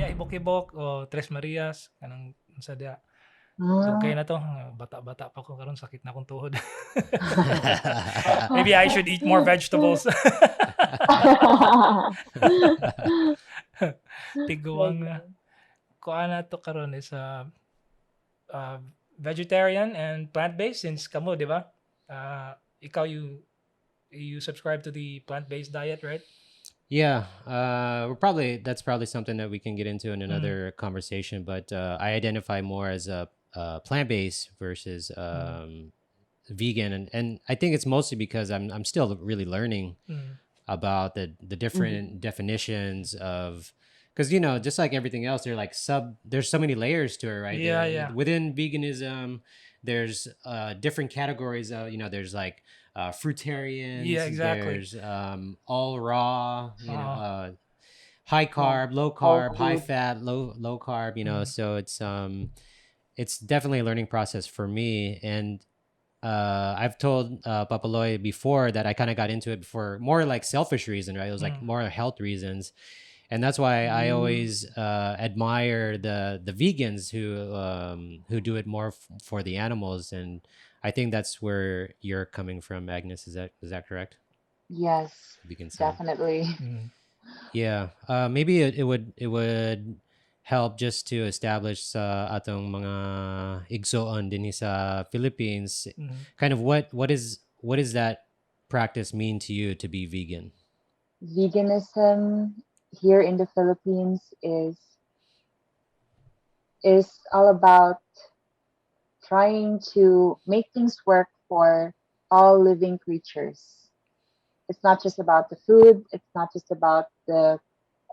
Yeah, ibok-ibok o Tres Marias kanang unsa diha. Dugay Ah. na to, bata-bata pa ko karon sakit na akong tuhod. Maybe I should eat more vegetables. Tiguang Like, na. Kuan na to karon is uh, vegetarian and plant-based since kamo, di ba? Ikaw you subscribe to the plant-based diet, right? Yeah, that's probably something that we can get into in Mm, another conversation. But I identify more as a plant-based versus mm, vegan, and I think it's mostly because I'm still really learning mm. about the mhm. different definitions of, because just like everything else, there's so many layers to it, right? Yeah, There yeah, within veganism, there's different categories of, there's like yeah, fruitarians, exactly. there's all raw, Uh, high Yeah. carb, low Whole carb, high food. fat, low carb, mm, so it's definitely a learning process for me. And I've told Papaloy before that I kind of got into it for more like selfish reason, right? It was like mm, more health reasons, and that's why I Mm. always admire the vegans who do it more for the animals. And I think that's where you're coming from, Agnes. Is that correct? Yes, Vegan side. definitely. mm, Yeah, maybe it would help just to establish sa atong mga igsoon din sa Philippines, mm. kind of what is that practice mean to you to be vegan? Veganism here in the Philippines is all about trying to make things work for all living creatures. It's not just about the food, it's not just about the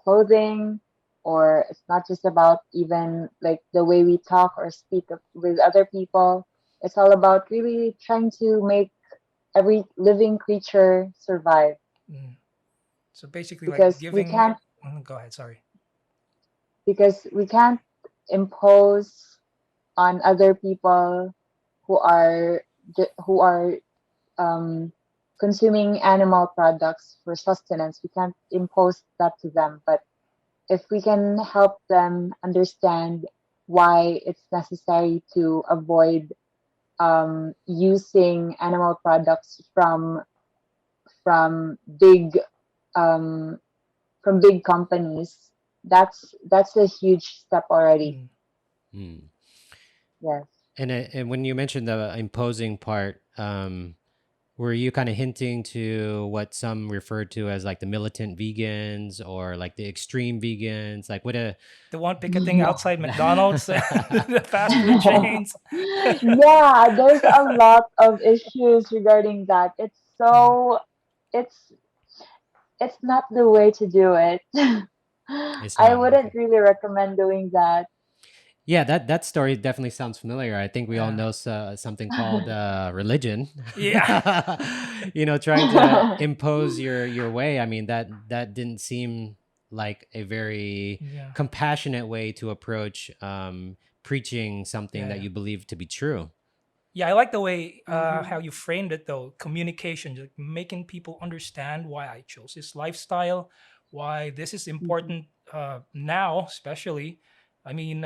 clothing, or it's not just about even like the way we talk or speak with other people. It's all about really trying to make every living creature survive Mm. So basically, like because we giving. can't Go ahead. Sorry. because we can't impose on other people who are who are um, consuming animal products for sustenance. We can't impose that to them, but if we can help them understand why it's necessary to avoid using animal products from big um, from big companies, that's a huge step already. Mm. Hmm. Yes. And when you mentioned the imposing part, were you kind of hinting to what some refer to as like the militant vegans or like the extreme vegans? Like what a The one picketing outside McDonald's, the fast food chains. Yeah, there's a lot of issues regarding that. Mm. It's it's not the way to do it. it's I not wouldn't okay. really recommend doing that. Yeah, that story definitely sounds familiar. I think we all Yeah. know something called religion. Yeah. Trying to impose your way. I mean, that didn't seem like a very Yeah. compassionate way to approach preaching something Yeah. that Yeah. you believe to be true. Yeah, I like the way how Mhm. you framed it though. Communication, like making people understand why I chose this lifestyle, why this is Mhm. important now, especially. I mean,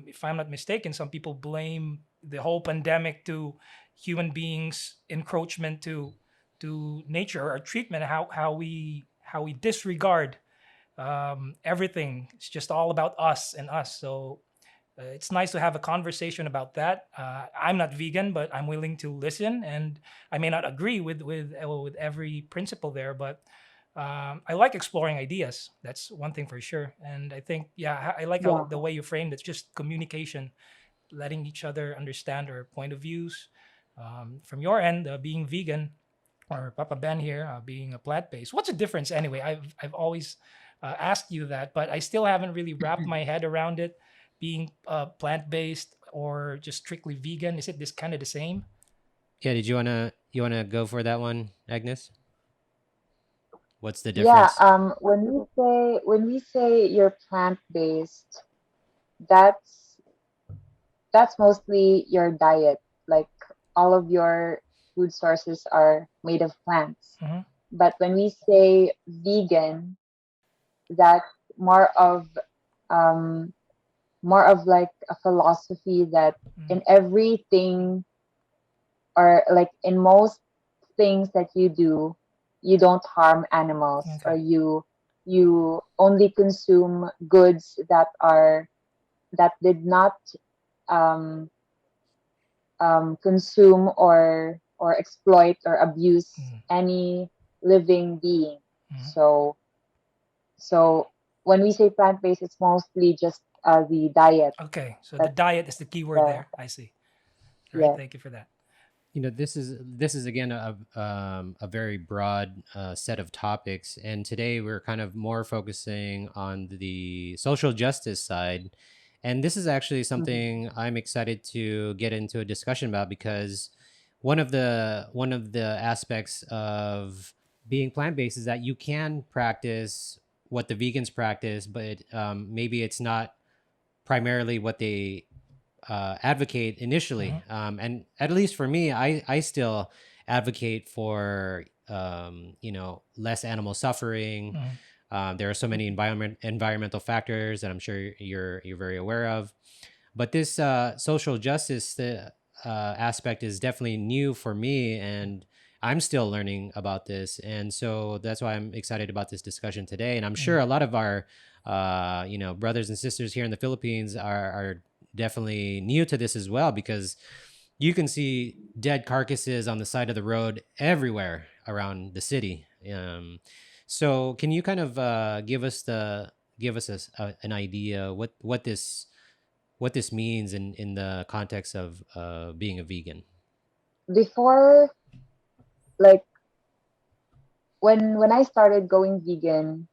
if I'm not mistaken, some people blame the whole pandemic to human beings' encroachment to nature or treatment, how we disregard everything. It's just all about us and us. So it's nice to have a conversation about that. I'm not vegan, but I'm willing to listen, and I may not agree with every principle there, but I like exploring ideas. That's one thing for sure. And I think, yeah, I like how Yeah. the way you framed it, just communication, letting each other understand our point of views. From your end, being vegan, or Papa Ben here, being a plant based. What's the difference anyway? I've always asked you that, but I still haven't really wrapped my head around it. Being plant based or just strictly vegan, is it this kind of the same? Yeah, did you wanna go for that one, Agnes? What's the Yeah, difference? when we say you're plant-based, that's that's mostly your diet. Like all of your food sources are made of plants. Hmm. But when we say vegan, that's more of um, more of like a philosophy that Mm. in everything, or like in most things that you do, you don't harm animals, or Okay. you only consume goods that are that did not um, consume or exploit or abuse Mm. any living being. Mm. So so when we say plant-based, it's mostly just the diet. Okay. So the That's diet is the key word the there. I see. All right. yes. Thank you for that. This is again a very broad set of topics, and today we're kind of more focusing on the social justice side, and this is actually Mhm. something I'm excited to get into a discussion about because one of the aspects of being plant-based is that you can practice what the vegans practice, but maybe it's not primarily what they advocate initially. Mm-hmm. And at least for me, I still advocate for less animal suffering. Mm-hmm. There are so many environmental factors that I'm sure you're very aware of. But this social justice aspect is definitely new for me, and I'm still learning about this. And so that's why I'm excited about this discussion today. And I'm sure a lot of our brothers and sisters here in the Philippines are definitely new to this as well, because you can see dead carcasses on the side of the road everywhere around the city. So can you kind of give us an idea what this means in the context of being a vegan? Before, like when I started going vegan,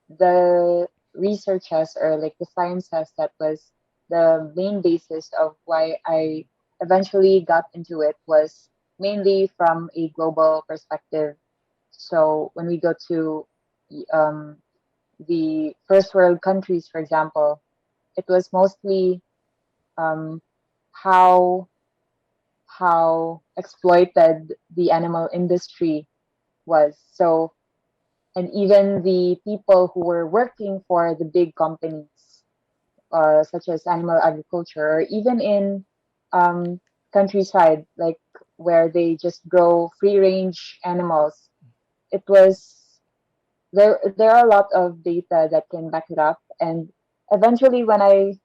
the research has, or like the science has, that was the main basis of why I eventually got into it, was mainly from a global perspective. So when we go to um, the first world countries, for example, it was mostly um, how exploited the animal industry was. So, and even the people who were working for the big companies, such as animal agriculture, or even in um, countryside, like where they just grow free range animals, it was there are a lot of data that can back it up. And eventually, when I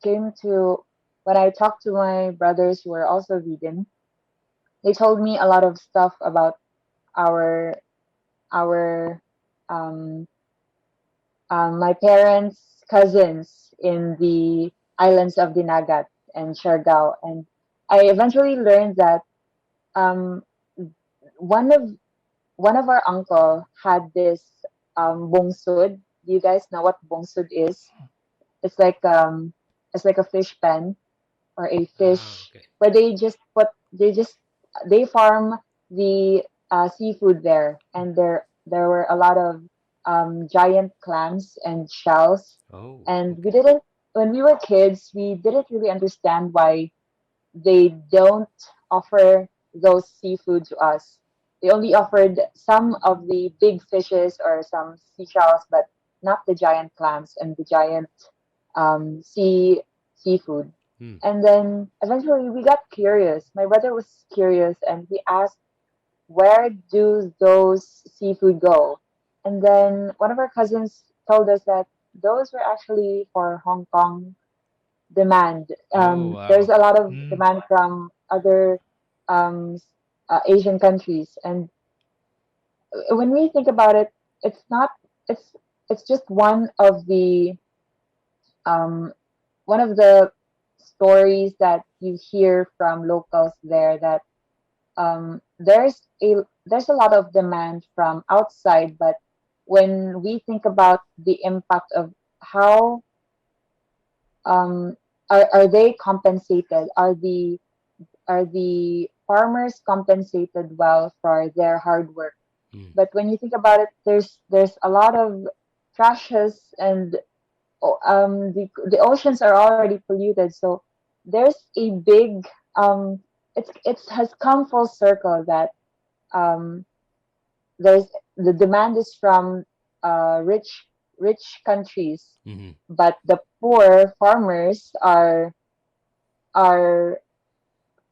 came to when I talked to my brothers who are also vegan, they told me a lot of stuff about our our um, my parents' cousins in the islands of Dinagat and Siargao. And I eventually learned that um, one of one of our uncle had this bungsud. Do you guys know what bungsud is? It's like a fish pen, or a Ah, fish okay. where they farm the seafood there, and there were a lot of giant clams and shells. Oh, And we okay. didn't when we were kids, we didn't really understand why they don't offer those seafood to us. They only offered some of the big fishes or some seashells, but not the giant clams and the giant seafood. Hmm. And then eventually we got curious. My brother was curious, and we asked, where do those seafood go? And then one of our cousins told us that those were actually for Hong Kong demand. Oh, There's wow. a lot of Mm. demand from other um, Asian countries, and when we think about it, it's not. It's it's just um, one of the stories that you hear from locals there, that there's a lot of demand from outside, but when we think about the impact of how are they compensated, are the farmers compensated well for their hard work? Hmm. But when you think about it, there's a lot of trashes, and the oceans are already polluted. So there's a big it has come full circle that um, there's the demand is from rich rich countries, Mm-hmm. but the poor farmers are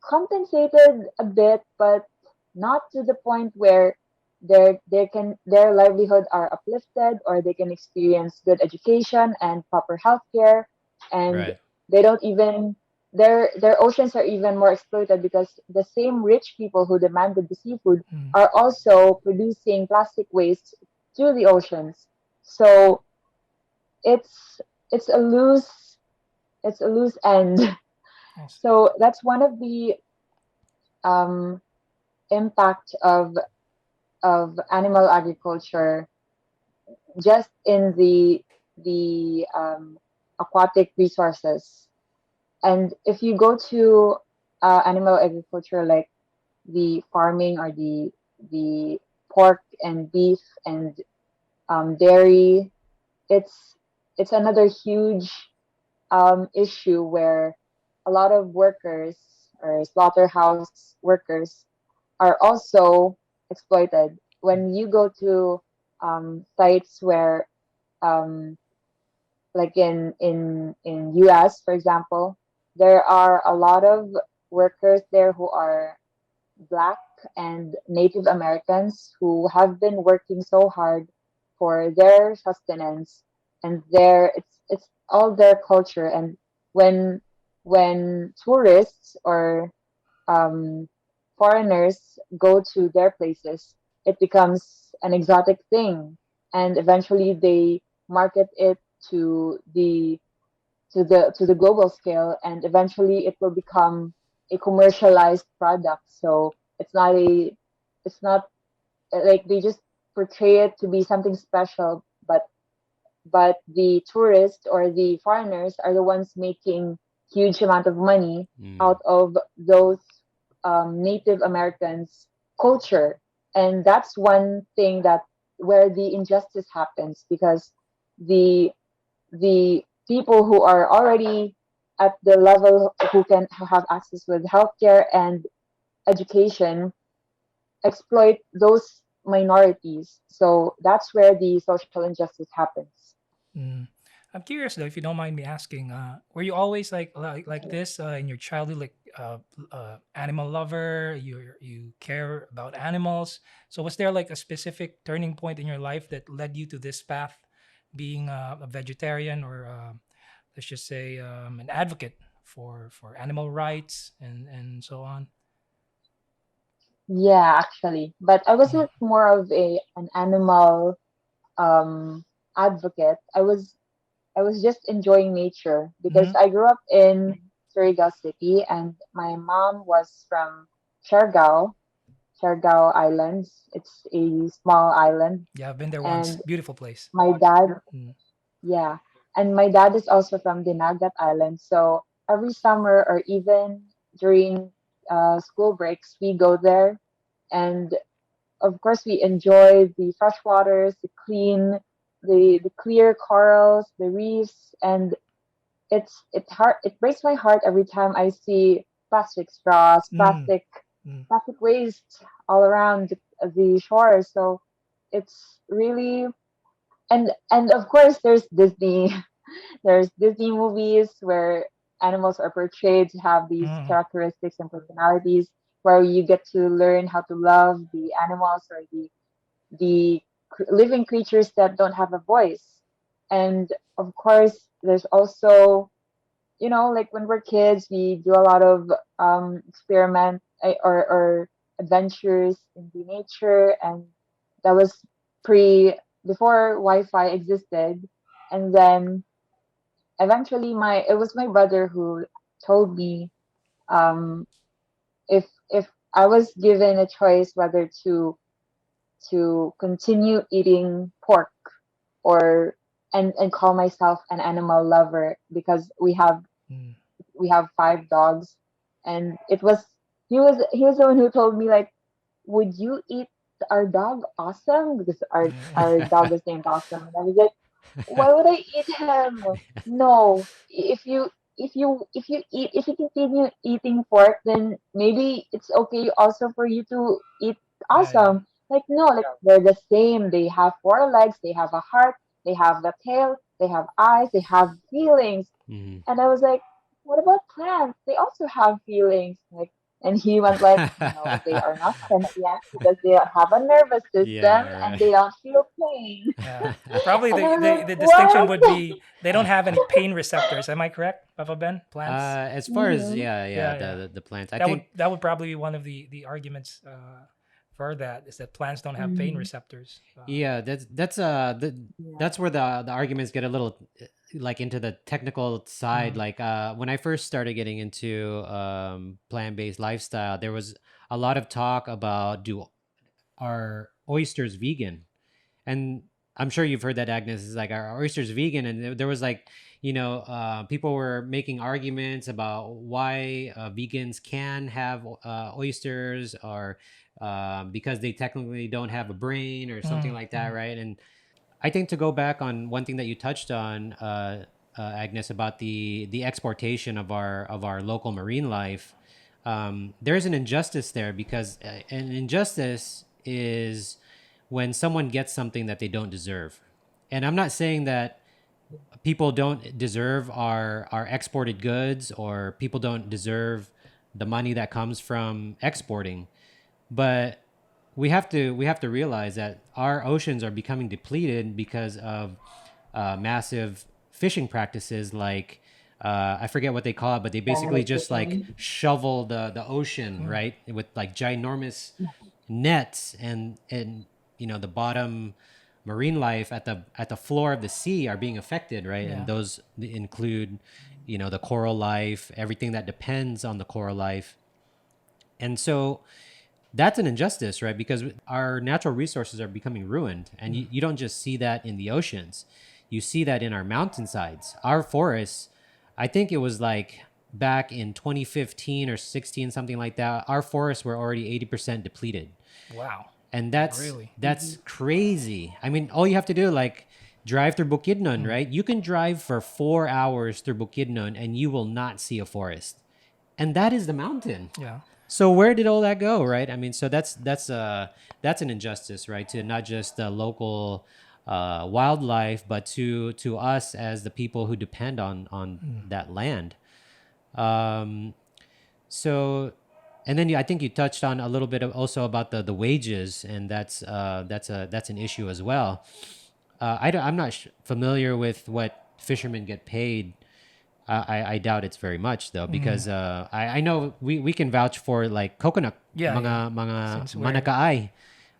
compensated a bit, but not to the point where their livelihood are uplifted, or they can experience good education and proper healthcare, and Right. they don't even their oceans are even more exploited because the same rich people who demanded the seafood Mm. are also producing plastic waste to the oceans. So it's it's a loose it's a loose end. Yes. So that's one of the um, impact of animal agriculture just in the aquatic resources. And if you go to animal agriculture, like the farming or the pork and beef and dairy, it's it's another huge issue where a lot of workers or slaughterhouse workers are also exploited. When you go to sites where, um, like in US, for example, there are a lot of workers there who are Black and Native Americans who have been working so hard for their sustenance and it's all their culture. And when when tourists or um, foreigners go to their places, it becomes an exotic thing, and eventually they market it to the global scale, and eventually it will become a commercialized product. So it's not like they just portray it to be something special, but the tourists or the foreigners are the ones making huge amount of money Mm. out of those Native Americans' culture, and that's one thing that where the injustice happens because the the people who are already at the level who can have access with healthcare and education exploit those minorities. So that's where the social injustice happens. Mm. I'm curious though, if you don't mind me asking, were you always like this in your childhood, like animal lover? You care about animals. So was there like a specific turning point in your life that led you to this path, being a vegetarian or let's just say an advocate for animal rights and so on? Yeah, actually, but I Mm. wasn't more of a an animal um, advocate. I was just enjoying nature because Mm-hmm. I grew up in Surigao City, and my mom was from Siargao, Siargao Islands. It's a small island, Yeah, I've been there once. and Beautiful place. my dad, Mm. yeah, and my dad is also from Dinagat Island. So every summer or even during school breaks, we go there, and of course we enjoy the fresh waters, the clean, the clear corals, the reefs, and it breaks my heart every time I see plastic straws, Mm. Mm. plastic waste all around the shore. So it's really, and of course there's Disney. There's Disney movies where animals are portrayed to have these Mm. characteristics and personalities, where you get to learn how to love the animals or the living creatures that don't have a voice. And of course, there's also, like when we're kids, we do a lot of experiment or adventures in the nature, and that was pre before Wi-Fi existed. And then eventually, my it was my brother who told me, um, if I was given a choice whether to continue eating pork or and call myself an animal lover, because Mm. we have 5 dogs, and he was the one who told me, like, would you eat our dog Awesome, because our dog is named Awesome. And I was like, why would I eat him? No. If you continue eating pork, then maybe it's okay also for you to eat Yeah, yeah. Awesome. Like, no, like they're the same. They have 4 legs, they have a heart, They have the tail, they have eyes, they have feelings. Mhm. And I was like, what about plants? They also have feelings. Like, and he went like, no, they are not sentient because they don't have a nervous system Yeah, and right. they don't feel pain. Yeah. Probably And I was like, the distinction would what? be they don't have any pain receptors. Am I correct, Papa Ben? Plants. As far as Mhm. yeah, Yeah, yeah. the plants, I That would think probably be one of the arguments for that is that plants don't have pain Mhm. receptors. yeah, Yeah. that's where the arguments get a little like into the technical side. Mm, Like when I first started getting into plant-based lifestyle, there was a lot of talk about do are oysters vegan? And I'm sure you've heard that, Agnes, is like our oysters vegan, and there was like, people were making arguments about why vegans can have oysters, or because they technically don't have a brain or something mm, like that, mm. right? And I think to go back on one thing that you touched on, Agnes, about the exportation of our local marine life, there's an injustice there, because an injustice is when someone gets something that they don't deserve. And I'm not saying that people don't deserve our exported goods, or people don't deserve the money that comes from exporting, but we have to realize that our oceans are becoming depleted because of massive fishing practices, like I forget what they call it, but they basically Panic just like fishing. shovel the ocean, Mm. right, with like ginormous nets, and the bottom marine life at the floor of the sea are being affected, right? And Yeah. those include the coral life, everything that depends on the coral life. And so that's an injustice, right? Because our natural resources are becoming ruined. And Mm. you don't just see that in the oceans, you see that in our mountainsides, our forests. I think it was like back in 2015 or 16, something like that, our forests were already 80% depleted. Wow. And that's Really? that's crazy. I mean, all you have to do, like, drive through Bukidnon, Mm. right? You can drive for 4 hours through Bukidnon and you will not see a forest. And that is the mountain. Yeah. So where did all that go, right? I mean, so that's an injustice, right? To not just the local wildlife, but to us as the people who depend on Mm. that land. Um, so, and then I think you touched on a little bit also about the wages, and that's an issue as well. I'm not familiar with what fishermen get paid. I doubt it's very much, though, Mm. because I know we can vouch for like coconut, Yeah, yeah. mga Since manakaay.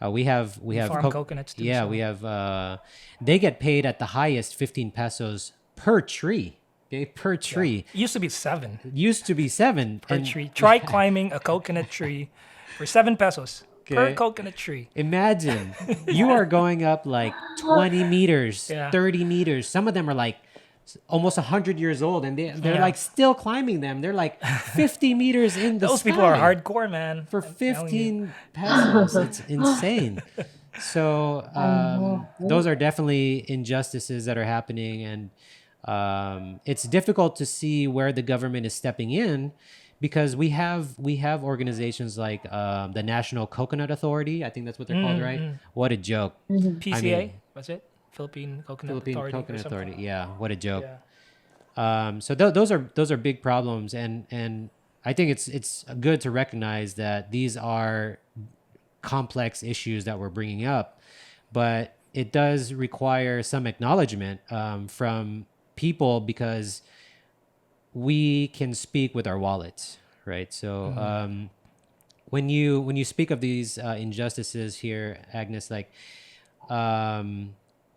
We we have farm coconuts too, yeah, we so have they get paid at the highest 15 pesos per tree. Okay, per yeah. tree. It used to be 7 It used to be 7, per and tree. Try climbing a coconut tree for 7 pesos per okay, coconut tree. imagine you are going up like 20 meters, Yeah. 30 meters. Some of them are like almost 100 years old, and they're Yeah. like still climbing them. They're like 50 meters in the Those people are sky hardcore, man. for I'm telling you. 15 pesos. It's insane. So I know, right? those are definitely injustices that are happening, and it's difficult to see where the government is stepping in, because we have organizations like the National Coconut Authority. I think that's what they're called, Mm, right? mm. What a joke! Mhm. I PCA, mean, was it? Philippine Coconut Philippine Authority or Coconut something. Authority. Yeah, what a joke. Yeah. So those are big problems, and I think it's good to recognize that these are complex issues that we're bringing up, but it does require some acknowledgement from people, because we can speak with our wallets, right? So Mm. when you speak of these injustices here, Agnes, like, um,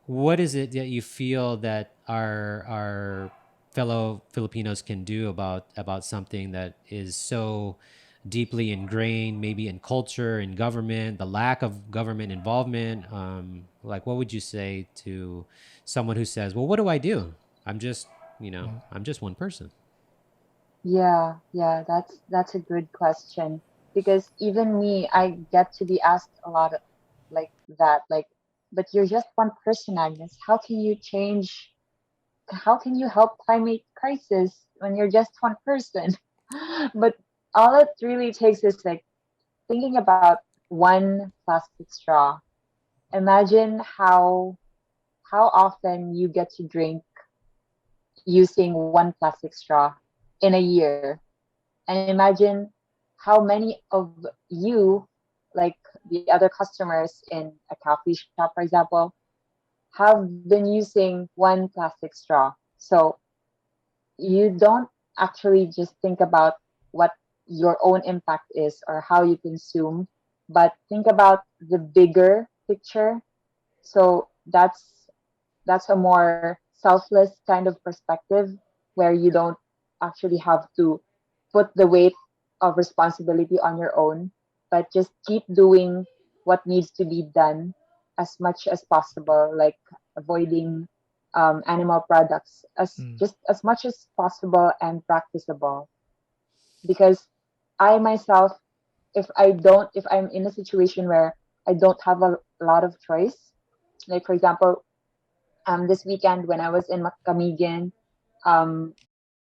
what is it that you feel that our fellow Filipinos can do about something that is so deeply ingrained, maybe in culture, in government, the lack of government involvement? Like, what would you say to someone who says, "Well, what do I do? I'm just, Mm. I'm just one person." Yeah, yeah, that's a good question because even me, I get to be asked a lot of like that, like, but you're just one person, Agnes. How can you change? How can you help climate crisis when you're just one person? But all it really takes is like thinking about one plastic straw. Imagine how often you get to drink using one plastic straw in a year. And imagine how many of you, like the other customers in a coffee shop, for example, have been using one plastic straw. So you don't actually just think about what your own impact is or how you consume, but think about the bigger picture. So that's a more selfless kind of perspective where you don't actually have to put the weight of responsibility on your own, but just keep doing what needs to be done as much as possible, like avoiding animal products as Mm. just as much as possible and practicable. Because I myself, if I'm in a situation where I don't have a lot of choice, like for example, this weekend when I was in Macamigan, um,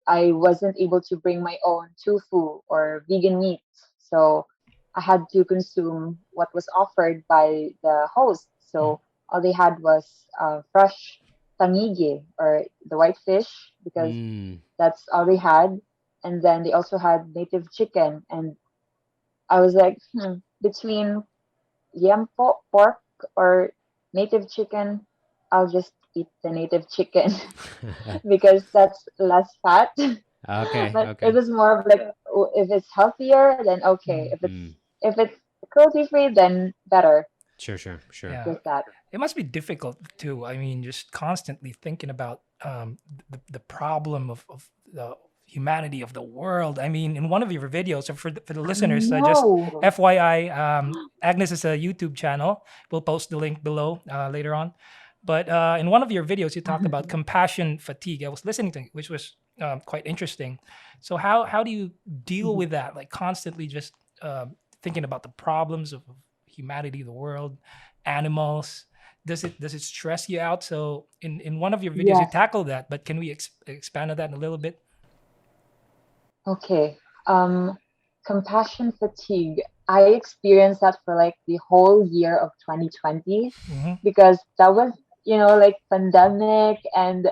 I wasn't able to bring my own tofu or vegan meat. So I had to consume what was offered by the host. Mm. So all they had was fresh tanigi or the white fish because Mm. that's all they had. And then they also had native chicken. And I was like, between yampo pork or native chicken, I'll just eat the native chicken because that's less fat. Okay, But it okay. was more of like, if it's healthier, then okay. Mm. Mm. If it's cruelty free, then better. Sure, sure, sure. Yeah, Just that. it must be difficult too. I mean, just constantly thinking about the problem of the humanity of the world. I mean, in one of your videos, so for the I listeners, just know. FYI, Agnes is a YouTube channel. We'll post the link below later on. But in one of your videos, you talked about compassion fatigue. I was listening to it, which was quite interesting. So how do you deal with that? Like constantly just thinking about the problems of humanity, the world, animals. Does it stress you out? So in one of your videos, you Yes. tackle that. But can we expand on that a little bit? Okay. Um, compassion fatigue. I experienced that for like the whole year of 2020 Mm-hmm. because that was, like pandemic and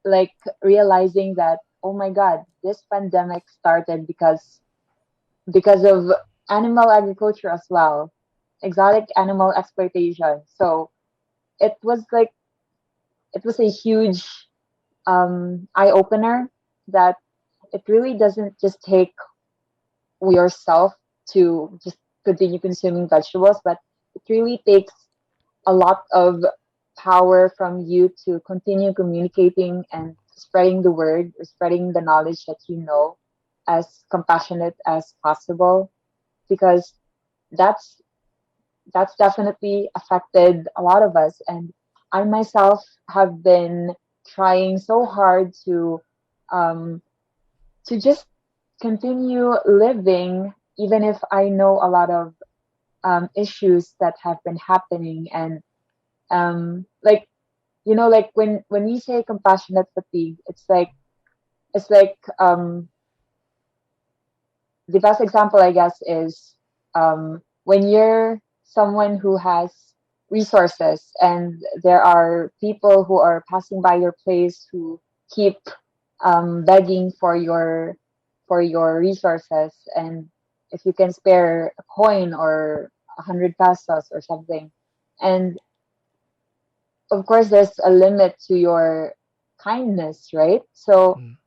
like realizing that, oh my God, this pandemic started because of animal agriculture as well, exotic animal exploitation. So it was like it was a huge eye opener that it really doesn't just take yourself to just continue consuming vegetables, but it really takes a lot of power from you to continue communicating and spreading the word or spreading the knowledge that you know as compassionate as possible because that's that's definitely affected a lot of us. And I myself have been trying so hard um, to just continue living, even if I know a lot of issues that have been happening. And like like when we say compassionate fatigue, it's like the best example, I guess, is when you're someone who has resources and there are people who are passing by your place who keep begging for your resources, and if you can spare a coin or 100 pesos or something, and of course there's a limit to your kindness, right? So Mm.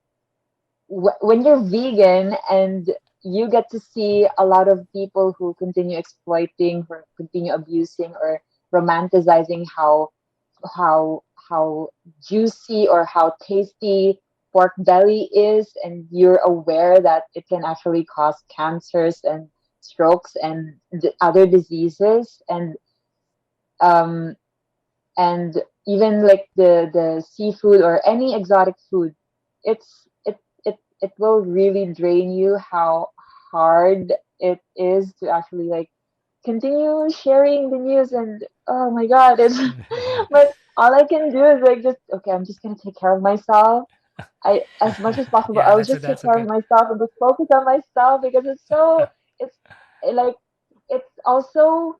when you're vegan and you get to see a lot of people who continue exploiting or continue abusing or romanticizing how juicy or how tasty pork belly is, and you're aware that it can actually cause cancers and strokes and other diseases, um and even like the seafood or any exotic food, it will really drain you how hard it is to actually like continue sharing the news. And oh my God, it's but all I can do is like just okay, I'm just gonna take care of myself. I As much as possible Yeah, I'll that's a just take that's a care of good. myself and just focus on myself because it's like it's also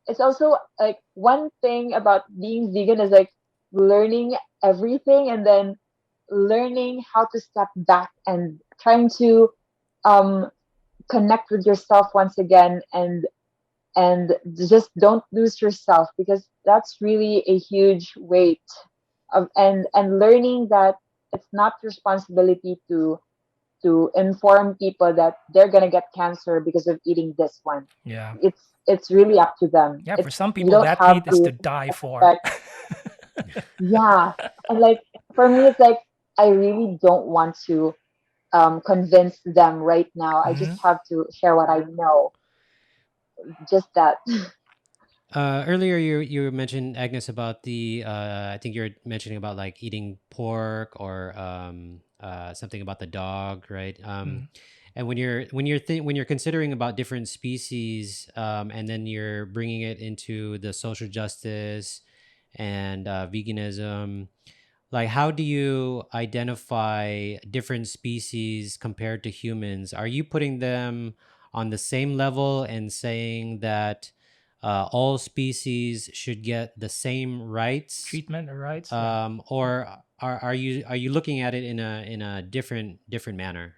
it's also like one thing about being vegan is like learning everything and then learning how to step back and trying to um, connect with yourself once again, and just don't lose yourself, because that's really a huge weight of, and learning that it's not responsibility to inform people that they're gonna get cancer because of eating this one. Yeah. It's really up to them. Yeah, for It's, some you people don't that have meat is to to die for. expect. Yeah, and like for me, it's like I really don't want to convince them right now. I just Mhm. have to share what I know. Just that. Earlier, you mentioned, Agnes, about the I think you're mentioning about like eating pork or something about the dog, right? Mhm. And when you're considering about different species, and then you're bringing it into the social justice and veganism, like how do you identify different species compared to humans? Are you putting them on the same level and saying that all species should get the same rights, Treatment or rights? Yeah. or are you looking at it in a different manner?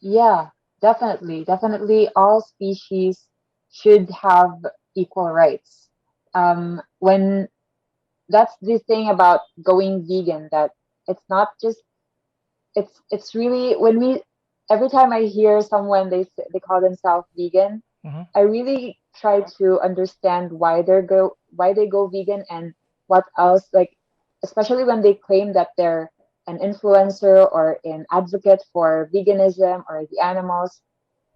Yeah, definitely. Definitely all species should have equal rights. When that's the thing about going vegan, that it's not just, it's really when we, every time I hear someone, they call themselves vegan, Mhm. I really try to understand why they go vegan, and what else, like especially when they claim that they're an influencer or an advocate for veganism or the animals.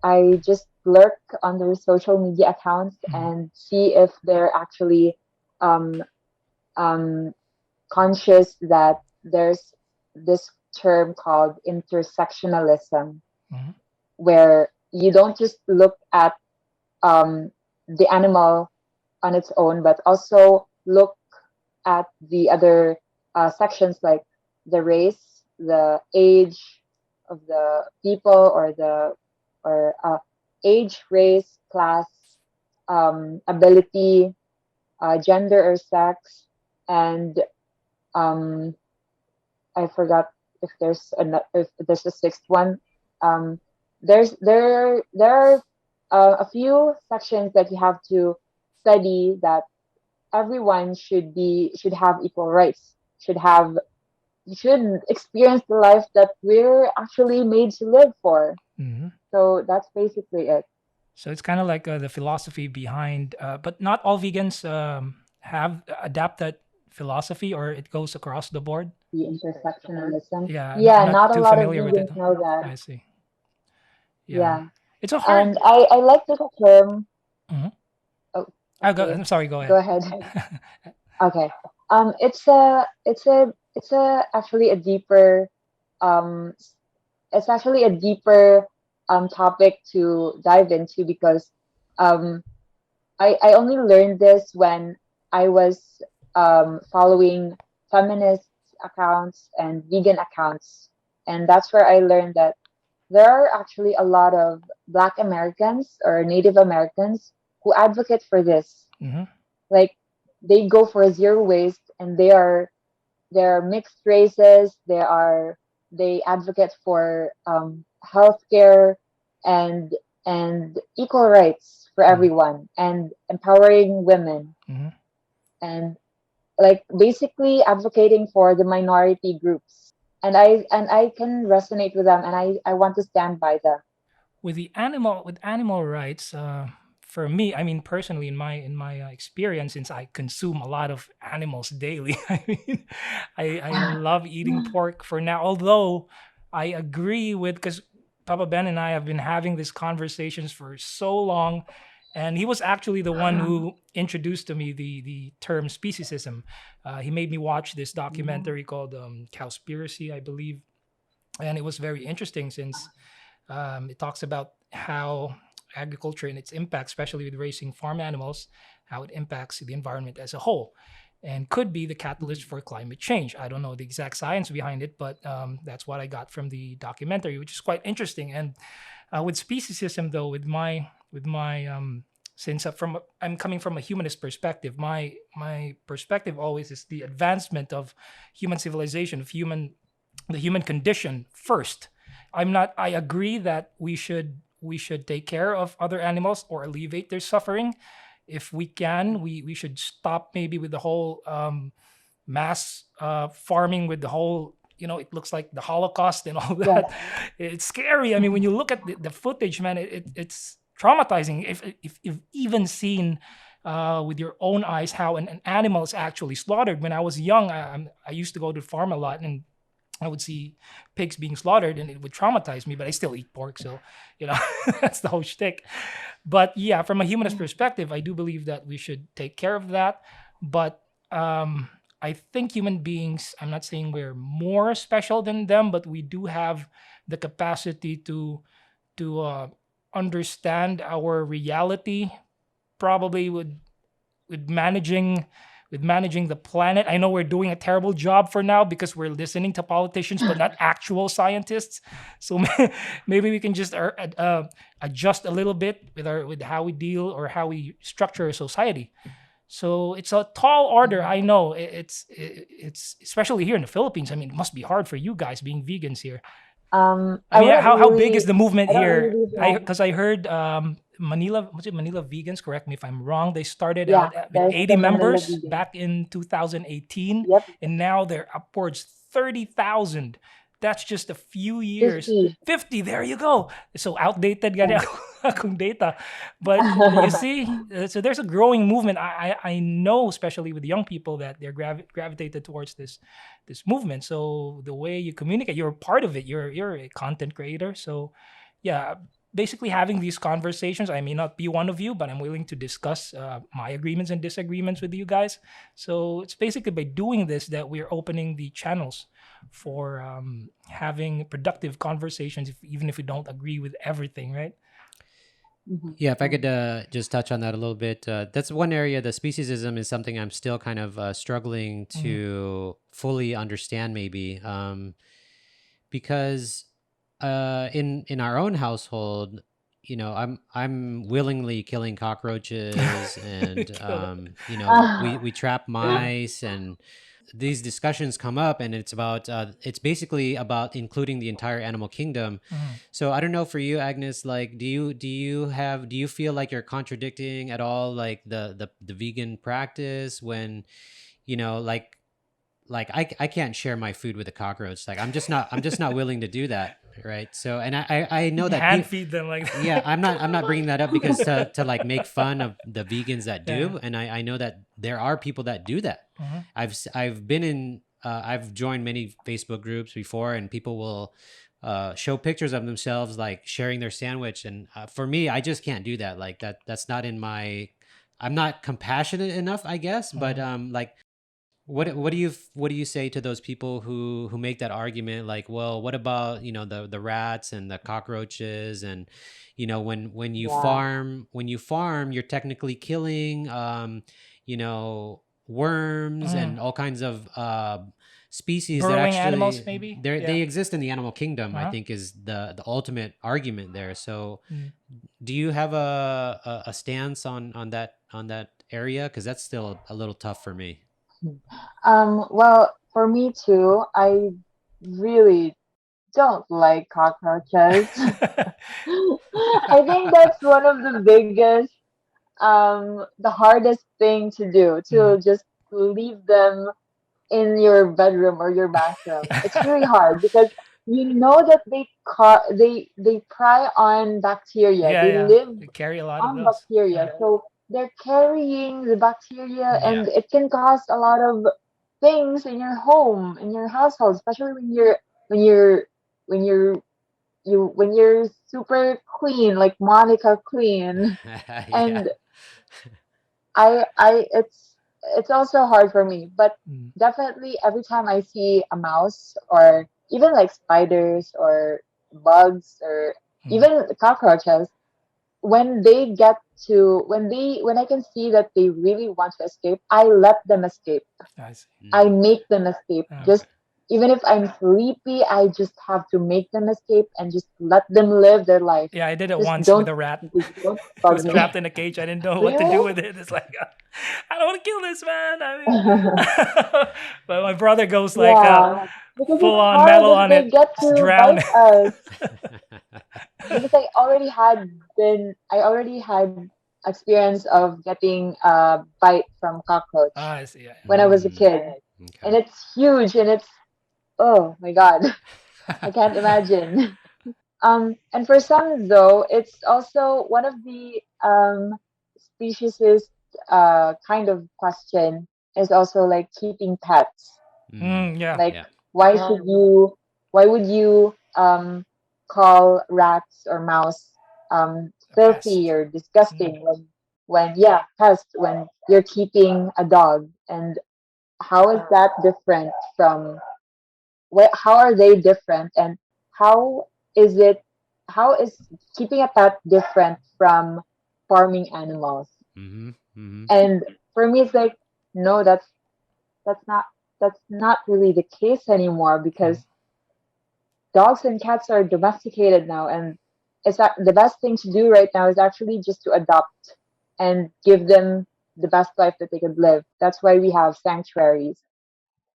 I just lurk on their social media accounts Mhm. and see if they're actually um, um, conscious that there's this term called intersectionalism, Mhm. where you don't just look at um, the animal on its own, but also look at the other sections, like the race, the age of the people, or age, race, class, ability, gender or sex, and um, I forgot if if there's a sixth one. Um, there are a few sections that you have to study, that everyone should have equal rights, should experience the life that we're actually made to live for. Mhm. So that's basically it. So it's kind of like the philosophy behind, but not all vegans have adapt that philosophy, or it goes across the board. The intersectionalism. Yeah, I'm Yeah, not not a too lot of familiar with it. vegans know that. I see. Yeah, Yeah, it's a hard. and I like the term. Mhm. Oh, I go. okay, I'm sorry. Go go ahead. ahead. Okay. It's a actually a deeper um it's actually a deeper topic to dive into, because um I only learned this when I was following feminist accounts and vegan accounts, and that's where I learned that there are actually a lot of Black Americans or Native Americans who advocate for this. Hmm. Like, they go for zero waste, and they're mixed races. They advocate for healthcare, and equal rights for everyone, and empowering women, Hmm. and like basically advocating for the minority groups. And I can resonate with them, and I want to stand by them. With animal rights, for me, I mean personally, in my experience, since I consume a lot of animals daily, I mean, I love eating pork for now. Although I agree with, because Papa Ben and I have been having these conversations for so long, and he was actually the one who introduced to me the term speciesism. He made me watch this documentary called Cowspiracy, I believe, and it was very interesting since it talks about how agriculture and its impact, especially with raising farm animals, how it impacts the environment as a whole, and could be the catalyst for climate change. I don't know the exact science behind it, but that's what I got from the documentary, which is quite interesting. And with speciesism, though, with my since I'm coming from a humanist perspective. My perspective always is the advancement of human civilization, of the human condition first. I agree that we should take care of other animals or alleviate their suffering. If we can, we should stop maybe with the whole mass farming, with the whole, it looks like the Holocaust and all Yeah. that. It's scary. I mean, when you look at the footage, man, it's traumatizing. If you've even seen with your own eyes how an animal is actually slaughtered. When I was young, I used to go to the farm a lot, and I would see pigs being slaughtered, and it would traumatize me. But I still eat pork, so you know that's the whole shtick. But yeah, from a humanist perspective, I do believe that we should take care of that. But I think human beings, I'm not saying we're more special than them, but we do have the capacity to understand our reality, probably with managing with managing the planet. I know we're doing a terrible job for now because we're listening to politicians, but not actual scientists. So maybe we can just adjust a little bit with how we deal or how we structure a society. So it's a tall order. I know it's especially here in the Philippines. I mean, it must be hard for you guys being vegans here. I I mean, wouldn't how big is really, the movement I don't here? really I have, because I heard Manila, was it Manila Vegans? Correct me if I'm wrong. They started yeah, out with there's 80 the Manila members vegan. back in 2018, Yep, and now they're upwards 30,000. That's just a few years. 50. 50, there you go. So outdated Yeah. gani akong data. But you see, so there's a growing movement. I know, especially with young people, that they're gravitated towards this movement. So the way you communicate, you're part of it. You're a content creator. So yeah, basically having these conversations. I may not be one of you, but I'm willing to discuss my agreements and disagreements with you guys. So it's basically by doing this that we're opening the channels for having productive conversations, even if we don't agree with everything, right? Mhm. Yeah, if I could just touch on that a little bit, that's one area. The speciesism is something I'm still kind of struggling Mm, to fully understand, maybe, because in our own household, I'm willingly killing cockroaches, and kill it. we trap mice, and these discussions come up, and it's basically about including the entire animal kingdom. Mhm. So I don't know, for you, Agnes, like, do you feel like you're contradicting at all, like the vegan practice, when like I can't share my food with a cockroach. Like, I'm just not willing to do that, right? So, and I know that Hand people, feed them like yeah, that. I'm not bringing that up because to like make fun of the vegans that Yeah. do, and I know that there are people that do that. Mhm. I've been in I've joined many Facebook groups before, and people will show pictures of themselves like sharing their sandwich, and for me, I just can't do that. Like, that's not in my. I'm not compassionate enough, I guess, but Mhm. like, what do you say to those people who make that argument, like, well, what about the rats and the cockroaches, and when you Yeah. farm you're technically killing worms Mhm. and all kinds of species that Burrowing animals, actually maybe. they Yeah. exist in the animal kingdom, I Uh-huh. think, is the ultimate argument there. So Mm. do you have a stance on that area, because that's still a little tough for me. Well, for me too, I really don't like cockroaches. I think that's one of the biggest, the hardest thing to do, Mm. to just leave them in your bedroom or your bathroom. It's really hard because you know that they pry on bacteria. Yeah, They yeah. live They carry a lot of on those. bacteria. Yeah. So they're carrying the bacteria, Mm. and it can cause a lot of things in your home, in your household, especially when you're when you're when you're super clean, like Monica clean. Yeah. And I it's also hard for me, but Mm. definitely every time I see a mouse, or even like spiders or bugs or Mm. even cockroaches, when they get to when I can see that they really want to escape, I let them escape. I see. I Mm. make them escape. Okay. Just Even if I'm sleepy, I just have to make them escape and just let them live their life. Yeah, I did it Just once with don't, a rat. just don't It bug was trapped me. in a cage. I didn't know what to do Really? with it. It's like, I don't want to kill this man. I mean, but my brother goes like Yeah, because full it's on hard metal if on they it. get Just to drown bite it. us. Because I already had experience of getting a bite from cockroach I see. Yeah. when I was a Mm, kid, and okay. it's huge, and it's, oh my God, I can't imagine. And for some though, it's also one of the speciesist kind of question is also like keeping pets. Mm, Yeah. Like, yeah. why should you, why would you call rats or mouse A filthy pest. or disgusting when yeah, pest, when you're keeping a dog? And how is that different from how are they different, and how is it, how is keeping a pet different from farming animals? Mm-hmm. Mm-hmm. And for me, it's like, no, that's not that's not really the case anymore, Mm. because dogs and cats are domesticated now, and it's that the best thing to do right now is actually just to adopt and give them the best life that they could live. That's why we have sanctuaries.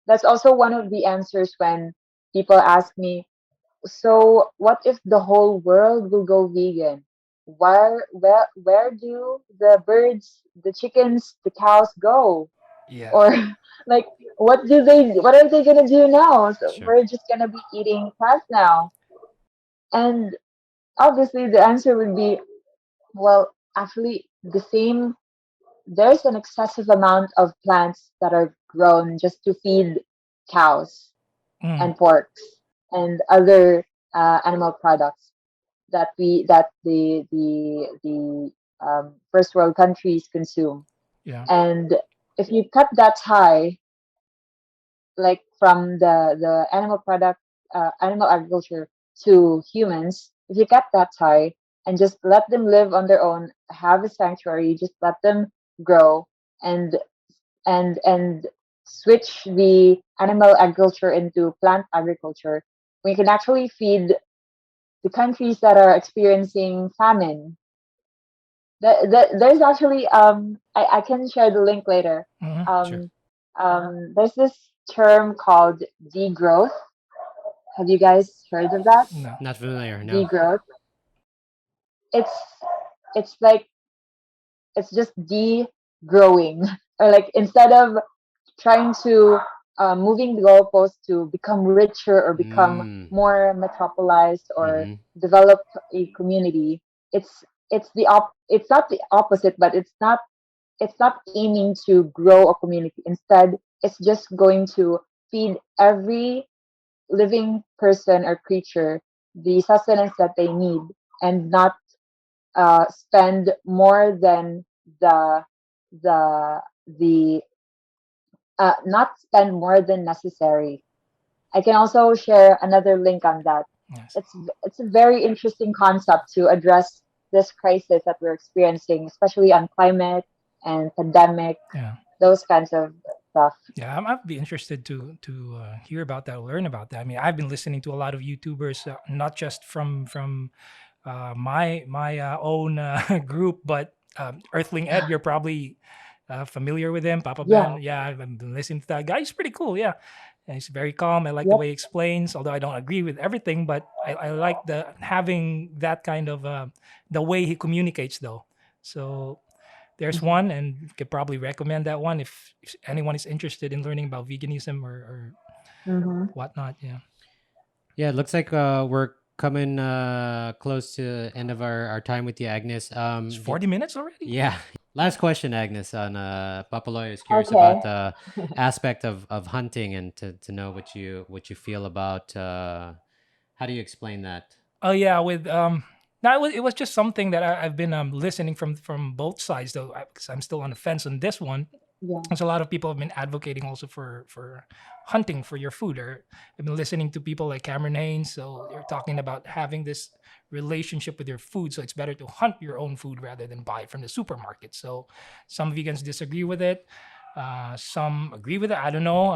That's also one of the answers when people ask me, so what if the whole world will go vegan? Where do the birds, the chickens, the cows go? Yeah. Or like, what are they gonna do now? So Sure. we're just gonna be eating plants now. And obviously the answer would be, well, actually the same, there's an excessive amount of plants that are grown just to feed cows Mm. and porks and other animal products that the first world countries consume. Yeah. And if you cut that tie, like from the animal product, animal agriculture to humans, if you cut that tie and just let them live on their own, have a sanctuary, just let them grow, and and switch the animal agriculture into plant agriculture, we can actually feed the countries that are experiencing famine. There's actually I can share the link later. Hmm. Sure. Um, there's this term called degrowth. Have you guys heard of that? No. Not familiar. No. Degrowth. It's it's like it's just degrowing, or like instead of trying to moving the goalposts to become richer or become Mm. more metropolized or Mm-hmm. develop a community, it's not the opposite, but it's not aiming to grow a community. Instead, it's just going to feed every living person or creature the sustenance that they need, and not spend more than the the not spend more than necessary. I can also share another link on that. Yes. It's a very interesting concept to address this crisis that we're experiencing, especially on climate and pandemic, Yeah. those kinds of stuff. Yeah, I'd be interested to hear about that, learn about that. I mean, I've been listening to a lot of YouTubers, not just from my own group, but Earthling Ed. You're probably familiar with him, Papa Yeah, Ben. Yeah, I've been listening to that guy. He's pretty cool. Yeah, and he's very calm. I like the yep. way he explains, although I don't agree with everything, but I like the having that kind of the way he communicates though. So there's Mhm. one, and you could probably recommend that one if anyone is interested in learning about veganism or Mhm. whatnot. Yeah, Yeah, it looks like we're coming close to end of our time with you, Agnes. it's 40 minutes already. Yeah. Last question, Agnes, on Papaloy is curious Okay. about the aspect of hunting and to know what you feel about how do you explain that? Oh yeah, with no, it was just something that I've been listening from both sides though, because I'm still on the fence on this one. Yeah. There's a lot of people have been advocating also for hunting for your food. Or I've been listening to people like Cameron Haynes, so they're talking about having this relationship with your food. So it's better to hunt your own food rather than buy it from the supermarket. So some vegans disagree with it. Some agree with it. I don't know.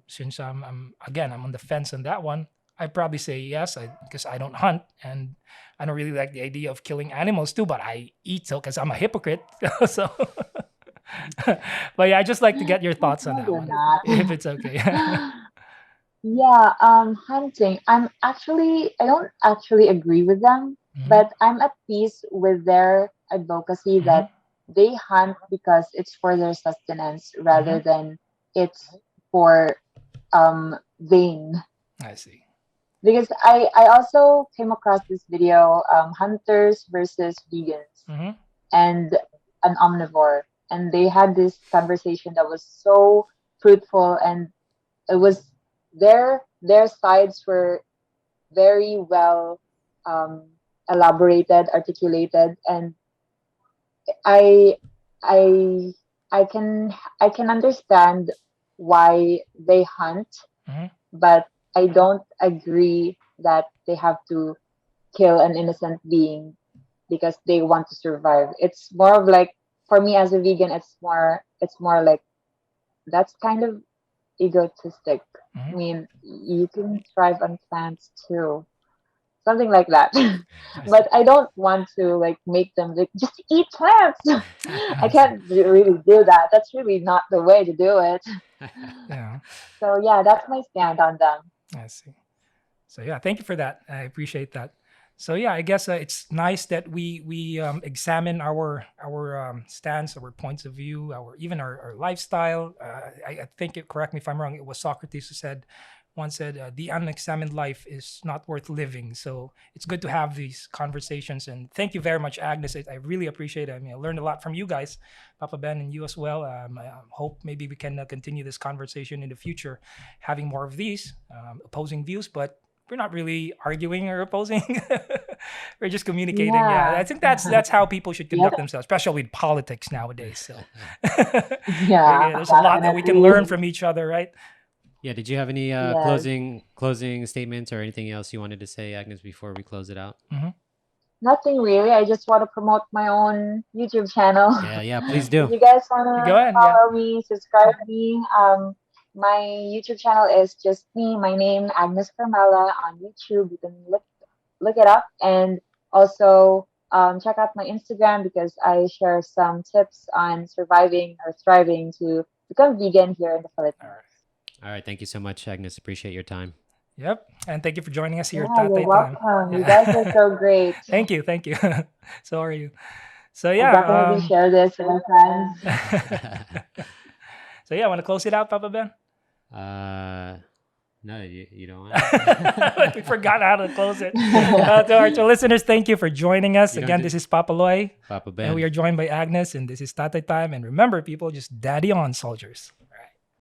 Since I'm on the fence on that one. I'd probably say yes, because I don't hunt and I don't really like the idea of killing animals too. But I eat so because I'm a hypocrite. So, but yeah, I just like to get your thoughts on No, that you're one, not. if it's okay. Yeah, hunting. I don't actually agree with them, Hmm. but I'm at peace with their advocacy Hmm. that they hunt because it's for their sustenance Hmm. rather than it's for vain. I see. Because I also came across this video, hunters versus vegans Hmm. and an omnivore, and they had this conversation that was so fruitful, and it was their sides were very well um, elaborated, articulated, and I I I can I can understand why they hunt, Hmm. but I don't agree that they have to kill an innocent being because they want to survive. It's more of like, for me as a vegan, it's more like that's kind of egotistic. I Hmm. mean, you can thrive on plants too, something like that. I see. But I don't want to like make them like just eat plants. I I see. can't really do that. That's really not the way to do it. Yeah, So yeah, that's my stand on them. I see. So yeah, thank you for that. I appreciate that. So yeah, I guess it's nice that we examine our stance, our points of view, our lifestyle. I think correct me if I'm wrong. It was Socrates who said once said the unexamined life is not worth living. So it's good to have these conversations. And thank you very much, Agnes. I really appreciate it. I mean, I learned a lot from you guys, Papa Ben, and you as well. I hope maybe we can continue this conversation in the future, having more of these opposing views, but we're not really arguing or opposing. We're just communicating. Yeah, I Yeah. think that's how people should Yep. conduct themselves, especially with politics nowadays. So Yeah, yeah, there's a lot that we can learn definitely. from each other, right? Yeah. Did you have any Yes. closing statements or anything else you wanted to say, Agnes, before we close it out? Hmm. Nothing really. I just want to promote my own YouTube channel. Yeah. Yeah. Please If do. you guys Go wanna ahead. Yeah. follow me, subscribe me, my YouTube channel is just me, my name, Agnes Carmela on YouTube. You can look it up, and also check out my Instagram because I share some tips on surviving or thriving to become vegan here in the All Philippines. right. All right. Thank you so much, Agnes. Appreciate your time. Yep. And thank you for joining us here at Yeah, you're Tatay Time. welcome. You guys are Yeah. so great. Thank you. Thank you. So are you. So I'll yeah. definitely share this with my friends. So yeah, want to close it out, Papa Ben? uh, no, you don't want. We forgot how to close it. To our listeners, thank you for joining us. You don't Again, do this is Papa Loy, Papa and we Ben. are joined by Agnes, and this is Tatay Time. And remember, people, just daddy on, soldiers.